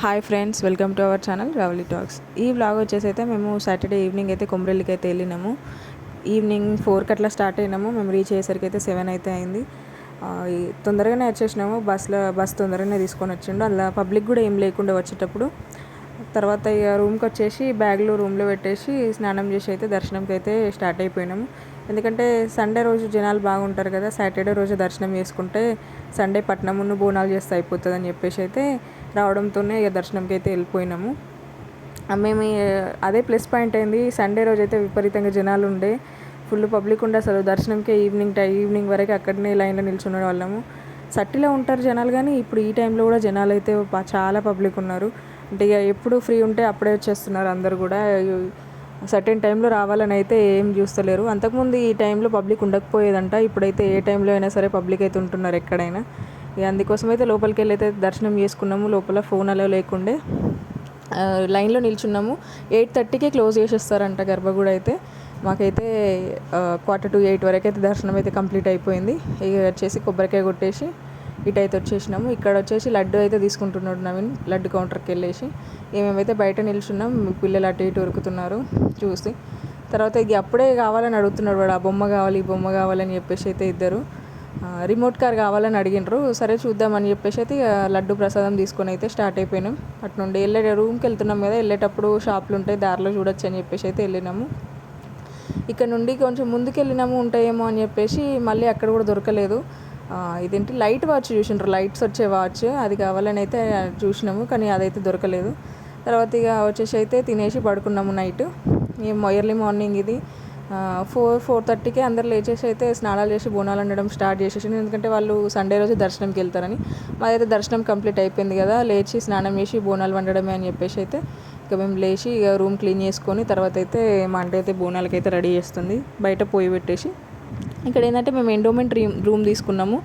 Hi friends, welcome to our channel Ravali talks. ఈ vlog వచ్చేసి అయితే మేము సాటర్డే ఈవినింగ్ అయితే కొమరెల్లికి అయితే వెళ్ళినాము. ఈవినింగ్ 4కి అట్లా స్టార్ట్ అయినాము. మేము రీచ్ అయ్యేసరికి అయితే 7 అయితే అయింది. తొందరగానే వచ్చేసినాము. బస్ తొందరగానే తీసుకొని వచ్చిండు. అలా పబ్లిక్ కూడా ఏం లేకుండా వచ్చేటప్పుడు. తర్వాత ఇక రూమ్కి వచ్చేసి బ్యాగ్లు రూమ్లో పెట్టేసి స్నానం చేసి అయితే దర్శనంకి అయితే స్టార్ట్ అయిపోయినాము. ఎందుకంటే సండే రోజు జనాలు బాగుంటారు కదా, సాటర్డే రోజు దర్శనం చేసుకుంటే సండే పట్నమును బోనాలు చేస్తే అయిపోతుంది అని చెప్పేసి అయితే రావడంతోనే ఇక దర్శనంకి అయితే వెళ్ళిపోయినాము. మేము అదే ప్లస్ పాయింట్ అయింది. సండే రోజు అయితే విపరీతంగా జనాలు ఉండే, ఫుల్ పబ్లిక్ ఉండే. అసలు దర్శనంకే ఈవినింగ్ వరకు అక్కడనే లైన్లో నిల్చునే వాళ్ళము. సట్టిలో ఉంటారు జనాలు, కానీ ఇప్పుడు ఈ టైంలో కూడా జనాలు అయితే చాలా పబ్లిక్ ఉన్నారు. అంటే ఇక ఎప్పుడు ఫ్రీ ఉంటే అప్పుడే వచ్చేస్తున్నారు అందరు కూడా. సర్టెన్ టైంలో రావాలని అయితే ఏం చూస్తలేరు. అంతకుముందు ఈ టైంలో పబ్లిక్ ఉండకపోయేదంట. ఇప్పుడైతే ఏ టైంలో అయినా సరే పబ్లిక్ అయితే ఉంటున్నారు ఎక్కడైనా. ఇక అందుకోసం అయితే లోపలికి వెళ్ళి అయితే దర్శనం చేసుకున్నాము. లోపల ఫోన్ అలా లేకుండే లైన్లో నిల్చున్నాము. 8:30కే క్లోజ్ చేసేస్తారంట గర్భగుడి అయితే. మాకైతే 7:45 వరకు అయితే దర్శనం అయితే కంప్లీట్ అయిపోయింది. ఇక వచ్చేసి కొబ్బరికాయ కొట్టేసి ఇటైతే వచ్చేసినాము. ఇక్కడ వచ్చేసి లడ్డు అయితే తీసుకుంటున్నాడు నవీన్. లడ్డు కౌంటర్కి వెళ్ళేసి మేమైతే బయట నిల్చున్నాం. పిల్లలు అటు ఇటు ఉరుకుతున్నారు చూసి. తర్వాత ఇక అప్పుడే కావాలని అడుగుతున్నాడు వాడు. ఆ బొమ్మ కావాలి, ఈ బొమ్మ కావాలని చెప్పేసి అయితే ఇద్దరు రిమోట్ కార్ కావాలని అడిగినరు. సరే చూద్దామని చెప్పేసి అయితే లడ్డు ప్రసాదం తీసుకొని అయితే స్టార్ట్ అయిపోయినాం. అటు నుండి రూమ్కి వెళ్తున్నాం కదా, వెళ్ళేటప్పుడు షాపులు ఉంటాయి దారిలో చూడొచ్చు అని చెప్పేసి అయితే వెళ్ళినాము. ఇక్కడ నుండి కొంచెం ముందుకు వెళ్ళినాము ఉంటాయేమో అని చెప్పేసి మళ్ళీ అక్కడ కూడా దొరకలేదు. ఇదేంటి లైట్ వాచ్ చూసిండ్రు, లైట్స్ వచ్చే వాచ్, అది కావాలని అయితే చూసినాము, కానీ అదైతే దొరకలేదు. తర్వాత ఇక వచ్చేసి అయితే తినేసి పడుకున్నాము నైట్. ఎర్లీ మార్నింగ్ ఇది 4:30కే అందరు లేచేసి అయితే స్నానాలు చేసి బోనాలు వండడం స్టార్ట్ చేసేసి, ఎందుకంటే వాళ్ళు సండే రోజు దర్శనంకి వెళ్తారని. మాదైతే దర్శనం కంప్లీట్ అయిపోయింది కదా, లేచి స్నానం చేసి బోనాలు వండడమే అని చెప్పేసి అయితే ఇక మేము లేచి ఇక రూమ్ క్లీన్ చేసుకొని తర్వాత అయితే మా అంటే అయితే బోనాలకి అయితే రెడీ చేస్తుంది. బయట పోయి పెట్టేసి ఇక్కడ ఏంటంటే మేము ఎండోమెంట్ రూమ్ తీసుకున్నాము.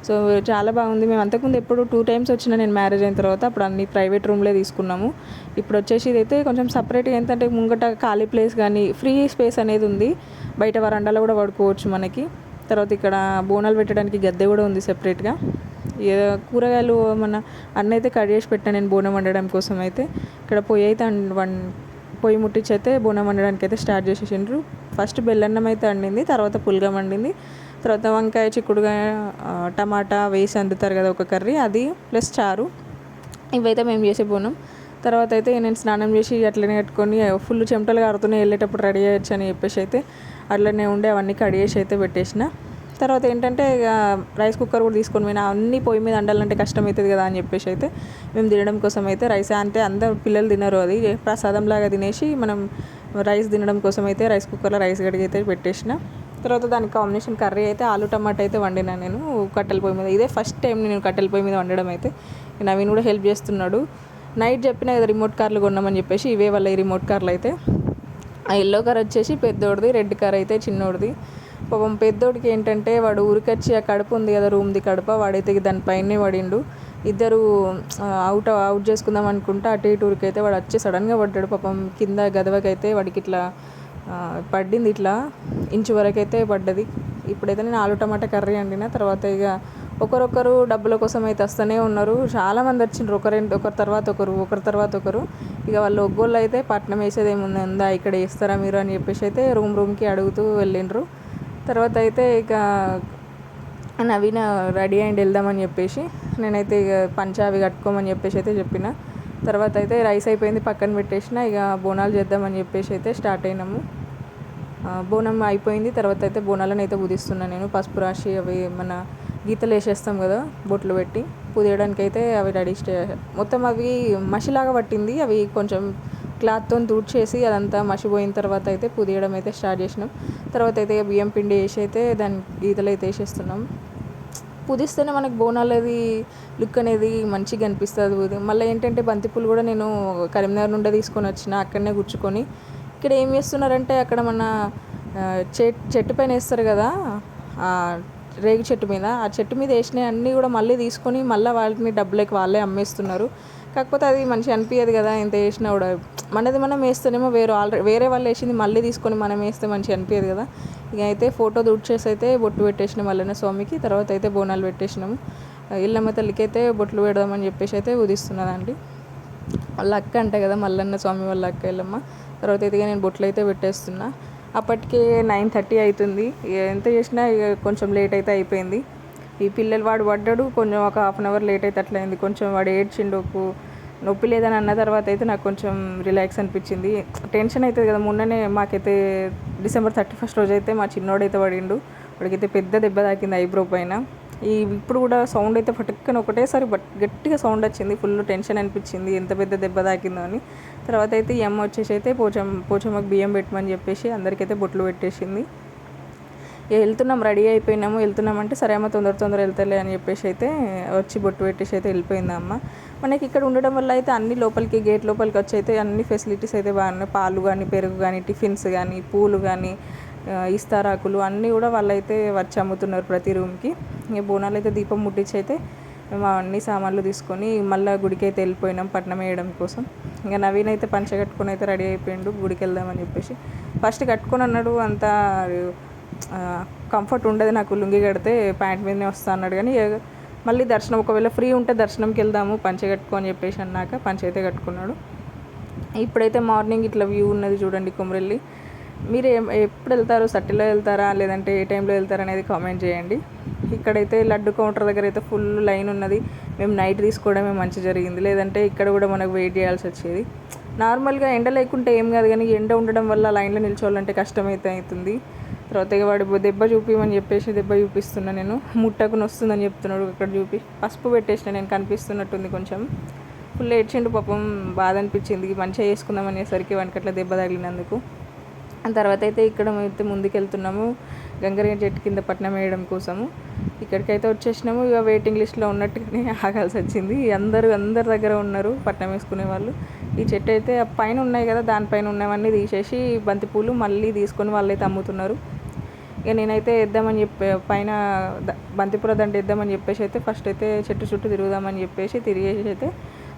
సో చాలా బాగుంది. మేము అంతకుముందు ఎప్పుడు 2 టైమ్స్ వచ్చిన నేను మ్యారేజ్ అయిన తర్వాత. అప్పుడు అన్ని ప్రైవేట్ రూమ్లే తీసుకున్నాము. ఇప్పుడు వచ్చేసి ఇదైతే కొంచెం సపరేట్గా ఏంటంటే ముంగట ఖాళీ ప్లేస్ కానీ ఫ్రీ స్పేస్ అనేది ఉంది. బయట వరండాలో కూడా పడుకోవచ్చు మనకి. తర్వాత ఇక్కడ బోనాలు పెట్టడానికి గద్దె కూడా ఉంది సెపరేట్గా. కూరగాయలు మన అన్న అయితే కట్ చేసి పెట్టాను నేను బోనం వండడం కోసం అయితే. ఇక్కడ పొయ్యి అయితే పొయ్యి ముట్టించి అయితే బోనం వండడానికి అయితే స్టార్ట్ చేసేసిండ్రు. ఫస్ట్ బెల్లన్నం అయితే వండింది, తర్వాత పుల్గం వండింది, తర్వాత వంకాయ చిక్కుడుకాయ టమాటా వేసి వండుతారు కదా ఒక కర్రీ, అది ప్లస్ చారు. ఇవైతే మేము చేసే బోనం. తర్వాత అయితే నేను స్నానం చేసి అట్లనే కట్టుకొని ఫుల్ చెమటలు కారుతూనే వెళ్ళేటప్పుడు రెడీ అయ్యొచ్చు అని చెప్పేసి అయితే అట్లనే ఉండే అవన్నీ కడిగేసి అయితే పెట్టేసిన. తర్వాత ఏంటంటే ఇక రైస్ కుక్కర్ కూడా తీసుకొని పోయినా. అన్నీ పొయ్యి మీద వండాలంటే కష్టమవుతుంది కదా అని చెప్పేసి అయితే మేము తినడం కోసం అయితే రైస్ అంటే అందరు పిల్లలు తినరు, అది ప్రసాదంలాగా తినేసి మనం రైస్ తినడం కోసం అయితే రైస్ కుక్కర్లో రైస్ కడిగి అయితే పెట్టేసిన. తర్వాత దానికి కాంబినేషన్ కర్రీ అయితే ఆలు టమాటా అయితే వండినా నేను కట్టెల పొయ్యి మీద. ఇదే ఫస్ట్ టైం నేను కట్టెల పొయ్యి మీద వండడం అయితే. నవీన్ కూడా హెల్ప్ చేస్తున్నాడు. నైట్ చెప్పినా కదా రిమోట్ కార్లు కొన్నామని చెప్పేసి, ఇవే వాళ్ళ ఈ రిమోట్ కార్లు అయితే. ఆ ఎల్లో కార్ వచ్చేసి పెద్దోడిది, రెడ్ కార్ అయితే చిన్నోడిది. పాపం పెద్దోడికి ఏంటంటే వాడు ఊరికొచ్చి ఆ కడుపు ఉంది కదా రూమ్ది కడప, వాడైతే దానిపైనే పడిండు. ఇద్దరు అవుట్ చేసుకుందాం అనుకుంటా అటు ఇటు ఊరికైతే వాడు వచ్చి సడన్గా పడ్డాడు. పాపం కింద గదవకైతే వాడికి ఇట్లా పడింది, ఇట్లా ఇంచు వరకు అయితే పడ్డది. ఇప్పుడైతే నేను ఆలు టమాటా కర్రీ వండిన. తర్వాత ఇక ఒకరొకరు డబ్బుల కోసం అయితే వస్తూనే ఉన్నారు. చాలామంది వచ్చిండ్రు, ఒకరి తర్వాత ఒకరు. ఇక వాళ్ళు ఒగ్గోళ్ళు అయితే పట్నం వేసేది ఏముంది ఉందా ఇక్కడ వేస్తారా మీరు అని చెప్పేసి అయితే రూమ్కి అడుగుతూ వెళ్ళిండ్రు. తర్వాత అయితే ఇక నవీన రెడీ అయ్యి వెళ్దామని చెప్పేసి నేనైతే ఇక పంచావి కట్టుకోమని చెప్పేసి అయితే చెప్పిన. తర్వాత అయితే రైస్ అయిపోయింది పక్కన పెట్టేసిన. ఇక బోనాలు చేద్దామని చెప్పేసి అయితే స్టార్ట్ అయినాము. బోనం అయిపోయింది. తర్వాత అయితే బోనాలను అయితే పుదిస్తున్నాను నేను. పసుపు రాసి అవి మన గీతలు వేసేస్తాం కదా బొట్లు పెట్టి పుదియడానికి అయితే అవి రెడీ మొత్తం అవి మసిలాగా పట్టింది. అవి కొంచెం క్లాత్తో తుడిచేసి అదంతా మసిపోయిన తర్వాత అయితే పుదియడం అయితే స్టార్ట్ చేసినాం. తర్వాత అయితే బియ్యం పిండి వేసి అయితే దాని గీతలు అయితే వేసేస్తున్నాం. పుదిస్తేనే మనకు బోనాలు అది లుక్ అనేది మంచిగా అనిపిస్తుంది. మళ్ళీ ఏంటంటే బంతిపూలు కూడా నేను కరీంనగర్ నుండే తీసుకొని వచ్చిన, అక్కడనే గుచ్చుకొని. ఇక్కడ ఏం చేస్తున్నారంటే అక్కడ మన చెట్టు పైన వేస్తారు కదా, రేగు చెట్టు మీద, ఆ చెట్టు మీద వేసినవి అన్నీ కూడా మళ్ళీ తీసుకొని మళ్ళీ వాటిని డబ్బులకి వాళ్ళే అమ్మేస్తున్నారు. కాకపోతే అది మంచిగా అనిపించదు కదా, ఎంత వేసినా కూడా. మనది మనం వేస్తేనేమో వేరే వాళ్ళు వేసింది మళ్ళీ తీసుకొని మనం వేస్తే మంచిగా అనిపించదు కదా. ఇక అయితే ఫోటో దుడ్చేసి అయితే బొట్టు పెట్టేసినాం వల్లనే స్వామికి. తర్వాత అయితే బోనాలు పెట్టేసినాము. ఇళ్ళమ్మ తల్లికి అయితే బొట్లు పెడదామని చెప్పేసి అయితే ఉదిస్తున్నదండి. వాళ్ళ అక్క అంట కదా మల్లన్న స్వామి వాళ్ళ అక్క వెళ్ళమ్మ. తర్వాత అయితే నేను బొట్లు అయితే పెట్టేస్తున్నా. అప్పటికే 9:30 అవుతుంది. ఎంత చేసినా ఇక కొంచెం లేట్ అయితే అయిపోయింది. ఈ పిల్లలు వాడు పడ్డాడు, కొంచెం ఒక హాఫ్ అన్ అవర్ లేట్ అయితే అట్లయింది. కొంచెం వాడు ఏడ్చిండు, నొప్పి లేదని అన్న తర్వాత అయితే నాకు కొంచెం రిలాక్స్ అనిపించింది. టెన్షన్ అవుతుంది కదా. మొన్ననే మాకైతే December 31 రోజు అయితే మా చిన్నోడైతే పడిండు. వాడికైతే పెద్ద దెబ్బ తాకింది ఐబ్రో పైన. ఇప్పుడు కూడా సౌండ్ అయితే పట్టుకొని ఒకటేసారి గట్టిగా సౌండ్ వచ్చింది. ఫుల్ టెన్షన్ అనిపించింది ఎంత పెద్ద దెబ్బ తాకిందో అని. తర్వాత అయితే ఈ అమ్మ వచ్చేసి అయితే పోచమ్మకు బియ్యం పెట్టమని చెప్పేసి అందరికైతే బొట్లు పెట్టేసింది. వెళ్తున్నాం, రెడీ అయిపోయినాము, వెళ్తున్నామంటే సరే అమ్మ తొందర వెళ్తలే అని చెప్పేసి అయితే వచ్చి బొట్టు పెట్టేసి అయితే వెళ్ళిపోయింది అమ్మ. మనకి ఇక్కడ ఉండడం వల్ల అయితే అన్ని లోపలికి గేట్ లోపలికి వచ్చి అయితే అన్ని ఫెసిలిటీస్ అయితే బాగున్నాయి. పాలు కానీ, పెరుగు కానీ, టిఫిన్స్ కానీ, పూలు కానీ, ఇస్తారాకులు అన్నీ కూడా వాళ్ళైతే వచ్చి అమ్ముతున్నారు ప్రతి రూమ్కి. ఇక బోనాలు అయితే దీపం ముట్టించి అయితే మేము అన్ని సామాన్లు తీసుకొని మళ్ళీ గుడికి అయితే వెళ్ళిపోయినాం పట్నం వేయడం కోసం. ఇంకా నవీన్ అయితే పంచ కట్టుకొని అయితే రెడీ అయిపోయిండు గుడికి వెళ్దామని చెప్పేసి. ఫస్ట్ కట్టుకొని అన్నాడు, అంత కంఫర్ట్ ఉండదు నాకు లుంగి కడితే, ప్యాంట్ మీదనే వస్తా అన్నాడు. కానీ మళ్ళీ దర్శనం ఒకవేళ ఫ్రీ ఉంటే దర్శనంకి వెళ్దాము పంచ కట్టుకో అని చెప్పేసి అన్నాక పంచ అయితే కట్టుకున్నాడు. ఇప్పుడైతే మార్నింగ్ ఇట్లా వ్యూ ఉన్నది చూడండి కొమరెల్లి. మీరు ఎప్పుడు వెళ్తారు, సట్టిలో వెళ్తారా లేదంటే ఏ టైంలో వెళ్తారా అనేది కామెంట్ చేయండి. ఇక్కడైతే లడ్డు కౌంటర్ దగ్గర అయితే ఫుల్ లైన్ ఉన్నది. మేము నైట్ తీసుకోవడమే మంచి జరిగింది, లేదంటే ఇక్కడ కూడా మనకు వెయిట్ చేయాల్సి వచ్చేది. నార్మల్గా ఎండ లేకుంటే ఏం కాదు, కానీ ఎండ ఉండడం వల్ల లైన్లో నిల్చోవాలంటే కష్టమైతే అవుతుంది. తర్వాత వాడు దెబ్బ చూపిమని చెప్పేసి దెబ్బ చూపిస్తున్నా నేను. ముట్టకుని వస్తుందని చెప్తున్నాడు, అక్కడ చూపి పసుపు పెట్టేసిన నేను, కనిపిస్తున్నట్టుంది కొంచెం. ఫుల్ ఏడ్చిండు పాపం, బాధ అనిపించింది. మంచిగా చేసుకుందాం అనేసరికి వానికి అట్లా దెబ్బ తగిలినందుకు. తర్వాత అయితే ఇక్కడ అయితే ముందుకు వెళ్తున్నాము గంగరేణి చెట్టు కింద పట్నం వేయడం కోసము. ఇక్కడికైతే వచ్చేసినాము. ఇక వెయిటింగ్ లిస్ట్లో ఉన్నట్టుగానే ఆగాల్సి వచ్చింది. అందరి దగ్గర ఉన్నారు పట్నం వేసుకునే వాళ్ళు. ఈ చెట్టు అయితే పైన ఉన్నాయి కదా, దానిపైన ఉన్నవన్నీ తీసేసి బంతిపూలు మళ్ళీ తీసుకొని వాళ్ళైతే అమ్ముతున్నారు. ఇక నేనైతే వేద్దామని పైన బంతిపూల దండ వేద్దామని చెప్పేసి అయితే ఫస్ట్ అయితే చెట్టు చుట్టూ తిరుగుదామని చెప్పేసి తిరిగేసి అయితే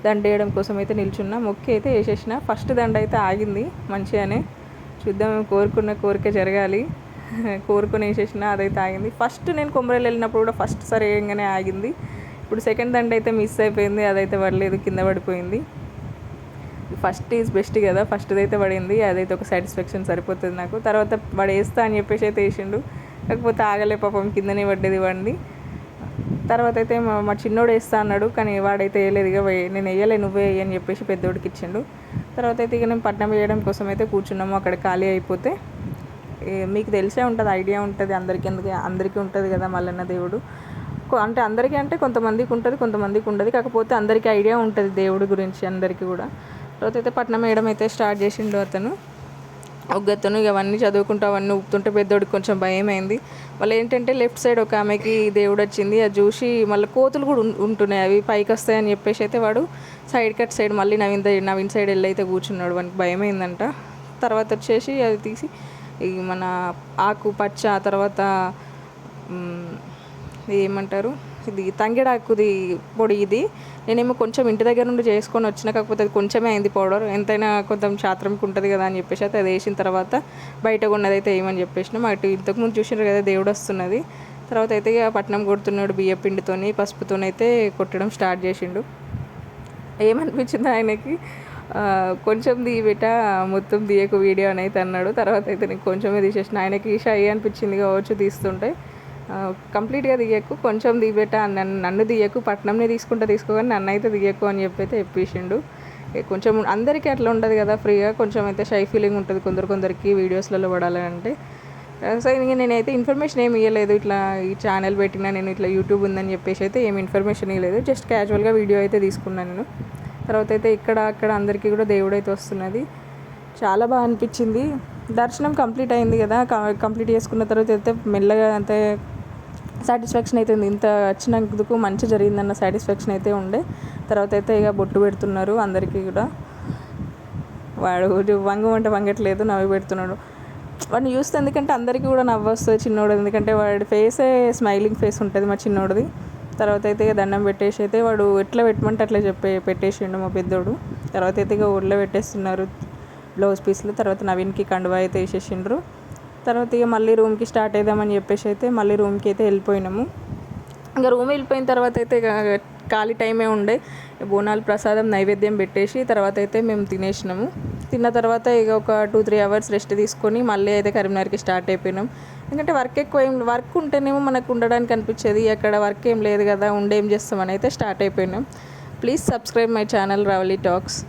దండ వేయడం కోసం అయితే నిల్చున్నా. మొక్కి అయితే వేసేసిన. ఫస్ట్ దండ అయితే ఆగింది మంచిగానే. చూద్దాం, కోరుకున్న కోరిక జరగాలి. కోరుకొని వేసేసిన, అదైతే ఆగింది. ఫస్ట్ నేను కొమరేలు వెళ్ళినప్పుడు కూడా ఫస్ట్ సరి వేయంగానే ఆగింది. ఇప్పుడు సెకండ్ దండ అయితే మిస్ అయిపోయింది, అదైతే పడలేదు, కింద పడిపోయింది. ఫస్ట్ ఈజ్ బెస్ట్ కదా, ఫస్ట్ది అయితే పడింది, అదైతే ఒక సాటిస్ఫాక్షన్ సరిపోతుంది నాకు. తర్వాత వాడు వేస్తా అని చెప్పేసి అయితే వేసిండు, కాకపోతే ఆగలే పాపం, కిందనే పడ్డది వాడిని. తర్వాత అయితే మా చిన్నోడు వేస్తా అన్నాడు, కానీ వాడైతే వేయలేదు. ఇక నేను వేయలే, నువ్వే వేయి అని చెప్పేసి పెద్దోడికి ఇచ్చిండు. తర్వాత అయితే ఇక నేను పట్నం వేయడం కోసం అయితే కూర్చున్నాము. అక్కడ ఖాళీ అయిపోతే, మీకు తెలిసే ఉంటుంది, ఐడియా ఉంటుంది అందరికీ ఉంటుంది కదా మల్లన్న దేవుడు. అంటే అందరికీ అంటే కొంతమందికి ఉంటుంది, కొంతమందికి ఉండదు. కాకపోతే అందరికీ ఐడియా ఉంటుంది దేవుడి గురించి అందరికీ కూడా. తర్వాత అయితే పట్నం వేయడం అయితే స్టార్ట్ చేసిండు అతను. ఒగ్గతను అవన్నీ చదువుకుంటూ అవన్నీ ఊపుతుంటే పెద్దోడికి కొంచెం భయం అయింది. వాళ్ళు ఏంటంటే లెఫ్ట్ సైడ్ ఒక ఆమెకి దేవుడు వచ్చింది, అది చూసి మళ్ళీ కోతులు కూడా ఉంటున్నాయి, అవి పైకి వస్తాయని చెప్పేసి అయితే వాడు సైడ్ కట్ సైడ్ మళ్ళీ నవీన్ సైడ్ వెళ్ళి అయితే కూర్చున్నాడు. వానికి భయం అయిందంట. తర్వాత వచ్చేసి అది తీసి ఈ మన ఆకు పచ్చ, తర్వాత ఏమంటారు ఇది తంగేడాకుది పొడి. ఇది నేనేమో కొంచెం ఇంటి దగ్గర నుండి చేసుకొని వచ్చిన, కాకపోతే అది కొంచెమే అయింది పౌడర్. ఎంతైనా కొంచెం శాత్రంకి ఉంటుంది కదా అని చెప్పేసి అయితే అది వేసిన తర్వాత బయట ఉన్నది అయితే ఏమని చెప్పేసినాం. అటు ఇంతకుముందు చూసినారు కదా దేవుడు వస్తున్నది. తర్వాత అయితే ఇక పట్నం కొడుతున్నాడు బియ్య పిండితోని పసుపుతోనైతే కొట్టడం స్టార్ట్ చేసిండు. ఏమనిపించింది ఆయనకి, కొంచెం తీయబెట్ట మొత్తం తీయకు వీడియో అని అయితే అన్నాడు. తర్వాత అయితే నేను కొంచెమే తీసేసిన. ఆయనకి షై అనిపించింది కావచ్చు తీస్తుంటే. కంప్లీట్గా తీయకు, కొంచెం తీయబెట్ట, నన్ను తీయకు, పట్నంని తీసుకోగానే నన్ను అయితే తీయకు అని చెప్పి అయితే చెప్పేసిండు. కొంచెం అందరికీ అట్లా ఉండదు కదా, ఫ్రీగా కొంచెం అయితే షై ఫీలింగ్ ఉంటుంది కొందరికి వీడియోస్లలో పడాలంటే. సో ఇంక నేనైతే ఇన్ఫర్మేషన్ ఏమి ఇవ్వలేదు, ఇట్లా ఈ ఛానల్ పెట్టినా నేను ఇట్లా యూట్యూబ్ ఉందని చెప్పేసి అయితే ఏమి ఇన్ఫర్మేషన్ ఇవ్వలేదు. జస్ట్ క్యాజువల్గా వీడియో అయితే తీసుకున్నాను నేను. తర్వాత అయితే అక్కడ అందరికీ కూడా దేవుడు అయితే వస్తున్నది. చాలా బాగా అనిపించింది. దర్శనం కంప్లీట్ అయింది కదా, కంప్లీట్ చేసుకున్న తర్వాత అయితే మెల్లగా అంతే సాటిస్ఫాక్షన్ అయితే ఉంది. ఇంత వచ్చినందుకు మంచి జరిగిందన్న సాటిస్ఫాక్షన్ అయితే ఉండే. తర్వాత అయితే ఇక బొట్టు పెడుతున్నారు అందరికీ కూడా. వాడు వంగట్లేదు, నవ్వి పెడుతున్నాడు. వాడిని చూస్తే ఎందుకంటే అందరికీ కూడా నవ్వు వస్తుంది చిన్నోడు, ఎందుకంటే వాడి ఫేసే స్మైలింగ్ ఫేస్ ఉంటుంది మా చిన్నోడిది. తర్వాత అయితే ఇక దండం పెట్టేసి అయితే వాడు ఎట్లా పెట్టమంటే అట్లా పెట్టేసిండు మా పెద్దోడు. తర్వాత అయితే ఇక ఒళ్ళో పెట్టేస్తున్నారు బ్లౌజ్ పీస్లు. తర్వాత నవీన్కి కండువా అయితే వేసేసిండ్రు. తర్వాత ఇక మళ్ళీ రూమ్కి స్టార్ట్ అవుదామని చెప్పేసి అయితే మళ్ళీ రూమ్కి అయితే వెళ్ళిపోయినాము. ఇంకా రూమ్ వెళ్ళిపోయిన తర్వాత అయితే ఇక ఖాళీ టైమే ఉండే. బోనాలు ప్రసాదం నైవేద్యం పెట్టేసి తర్వాత అయితే మేము తినేసినాము. తిన్న తర్వాత ఇక ఒక 2-3 అవర్స్ రెస్ట్ తీసుకొని మళ్ళీ అయితే కరీంనగర్కి స్టార్ట్ అయిపోయినాం. ఎందుకంటే వర్క్ ఉంటేనేమో మనకు ఉండడానికి అనిపించేది, అక్కడ వర్క్ ఏం లేదు కదా, ఉండేం చేస్తామని అయితే స్టార్ట్ అయిపోయినాం. Please subscribe my channel Ravali talks.